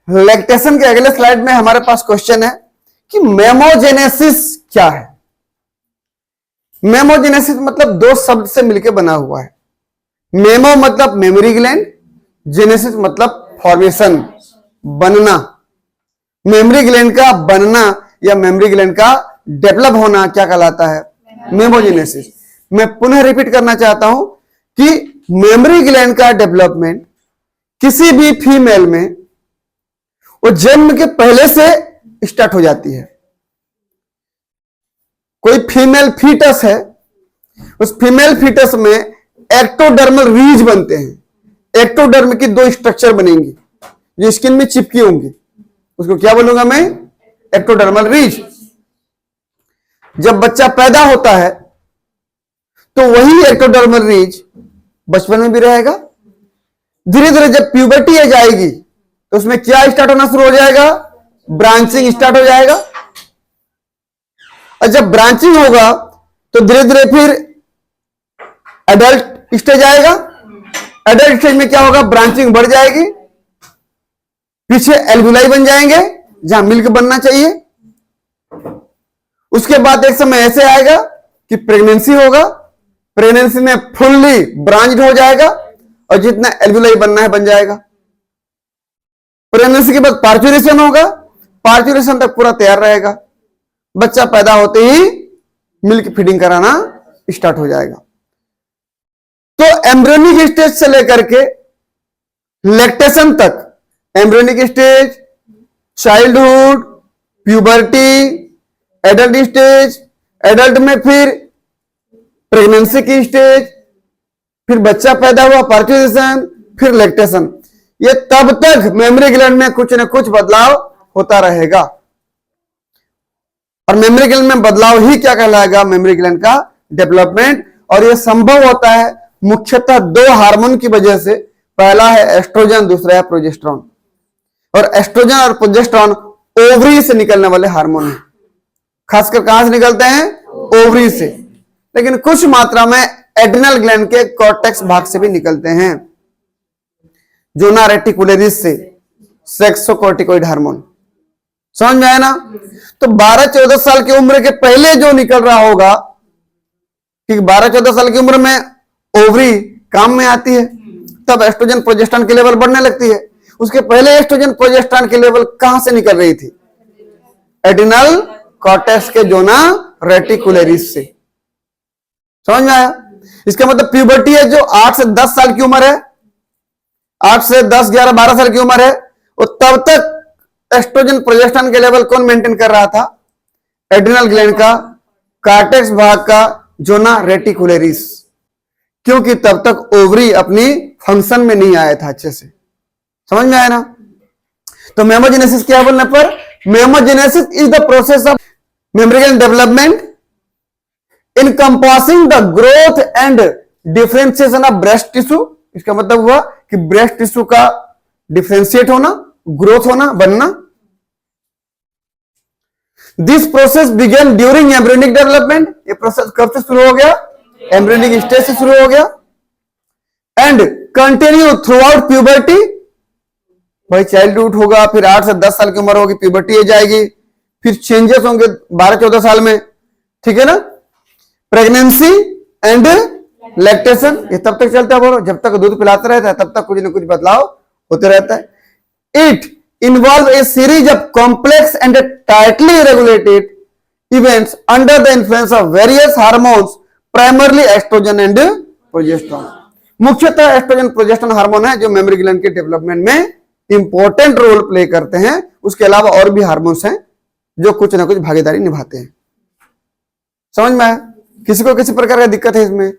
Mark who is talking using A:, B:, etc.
A: Lactation के अगले slide में हमारे पास क्वेश्चन है कि मेमोजेनेसिस क्या है। मेमोजेनेसिस मतलब दो शब्द से मिलकर बना हुआ है। मेमो मतलब मेमोरी ग्लैंड, जेनेसिस मतलब फॉर्मेशन, बनना। मेमोरी ग्लैंड का बनना या मेमोरी ग्लैंड का डेवलप होना क्या कहलाता है? मेमोजेनेसिस। मैं पुनः रिपीट करना चाहता हूं कि मेमोरी ग्लैंड का डेवलपमेंट किसी भी फीमेल में वो जन्म के पहले से स्टार्ट हो जाती है। कोई फीमेल फीटस है, उस फीमेल फीटस में एक्टोडर्मल रीज बनते हैं। एक्टोडर्म की दो स्ट्रक्चर बनेंगी जो स्किन में चिपकी होंगी, उसको क्या बोलूंगा मैं? एक्टोडर्मल रीज। जब बच्चा पैदा होता है तो वही एक्टोडर्मल रीज बचपन में भी रहेगा। धीरे धीरे जब प्यूबर्टी एज आएगी तो उसमें क्या स्टार्ट होना शुरू हो जाएगा? ब्रांचिंग स्टार्ट हो जाएगा। और जब ब्रांचिंग होगा तो धीरे धीरे फिर एडल्ट स्टेज आएगा। एडल्ट स्टेज में क्या होगा? ब्रांचिंग बढ़ जाएगी, पीछे एल्वुलाई बन जाएंगे जहां मिल्क बनना चाहिए। उसके बाद एक समय ऐसे आएगा कि प्रेगनेंसी होगा। प्रेगनेंसी में फुल्ली ब्रांच्ड हो जाएगा और जितना एल्वुलाई बनना है बन जाएगा। प्रेगनेंसी के बाद पार्चुरेशन होगा, पार्चुरेशन तक पूरा तैयार रहेगा। बच्चा पैदा होते ही मिल्क फीडिंग कराना स्टार्ट हो जाएगा। तो एम्ब्रियोनिक स्टेज से लेकर के लैक्टेशन तक, embryonic stage, childhood, puberty, adult stage, adult में फिर प्रेगनेंसी की स्टेज, फिर बच्चा पैदा हुआ, पार्चुरेशन, फिर लैक्टेशन। ये तब तक मेमोरी ग्लैंड में कुछ न कुछ बदलाव होता रहेगा। और मेमोरी ग्लैंड में बदलाव ही क्या कहलाएगा? मेमोरी ग्लैंड का डेवलपमेंट। और यह संभव होता है मुख्यतः दो हार्मोन की वजह से। पहला है एस्ट्रोजन, दूसरा है प्रोजेस्टेरोन। और एस्ट्रोजन और प्रोजेस्टेरोन ओवरी से निकलने वाले हार्मोन हैं। खासकर कहां से निकलते हैं? ओवरी से। लेकिन कुछ मात्रा में एड्रिनल ग्लैंड के कॉर्टेक्स भाग से भी निकलते हैं, जोना रेटिकुलरिस से, सेक्सोकोर्टिकोइड हार्मोन। समझ में आया ना? तो 12-14 साल की उम्र के पहले जो निकल रहा होगा, कि 12-14 साल की उम्र में ओवरी काम में आती है, तब एस्ट्रोजन प्रोजेस्टेरोन की लेवल बढ़ने लगती है। उसके पहले एस्ट्रोजन प्रोजेस्टेरोन की लेवल कहां से निकल रही थी? एड्रिनल कॉर्टेक्स के जोना रेटिकुलरिस से। समझ में आया? इसका मतलब प्यूबर्टी है जो 8 से 10 साल की उम्र है, 8 से 10, 11, 12 साल की उम्र है, वो तब तक एस्ट्रोजन प्रोजेस्टेरोन के लेवल कौन मेंटेन कर रहा था? एड्रिनल ग्लैंड का कॉर्टेक्स भाग का जोना रेटिकुलरिस। क्योंकि तब तक ओवरी अपनी फंक्शन में नहीं आया था अच्छे से। समझ में आया ना? तो मेमोजेनेसिस क्या बोलने पर? Mammogenesis is the process of mammary gland development encompassing the growth and differentiation of breast tissue। इसका मतलब हुआ कि ब्रेस्ट टिश्यू का डिफरेंशिएट होना, ग्रोथ होना, बनना। This process begin during embryonic development. ये प्रोसेस कब से शुरू हो गया? एम्ब्रियोनिक स्टेज से शुरू हो गया। And continue through out puberty. भाई चाइल्डहुड होगा, फिर 8 से 10 साल की उम्र होगी, प्यूबर्टी एज आएगी, फिर चेंजेस होंगे 12-14 साल में। ठीक है ना? प्रेगनेंसी एंड लैक्टेशन, ये तब तक चलता है। बोलो, जब तक दूध पिलाते रहता है तब तक कुछ न कुछ बदलाव होते रहता है। It involve a series of complex and tightly regulated events under the influence of various hormones, primarily estrogen and progesterone. मुख्यतः एस्ट्रोजन प्रोजेस्टेरोन हार्मोन है जो मेमोरी ग्लैंड के डेवलपमेंट में इंपॉर्टेंट रोल प्ले करते हैं। उसके अलावा और भी हार्मोन्स हैं जो कुछ ना कुछ भागीदारी निभाते हैं। समझ में आया? किसी को किसी प्रकार का दिक्कत है इसमें?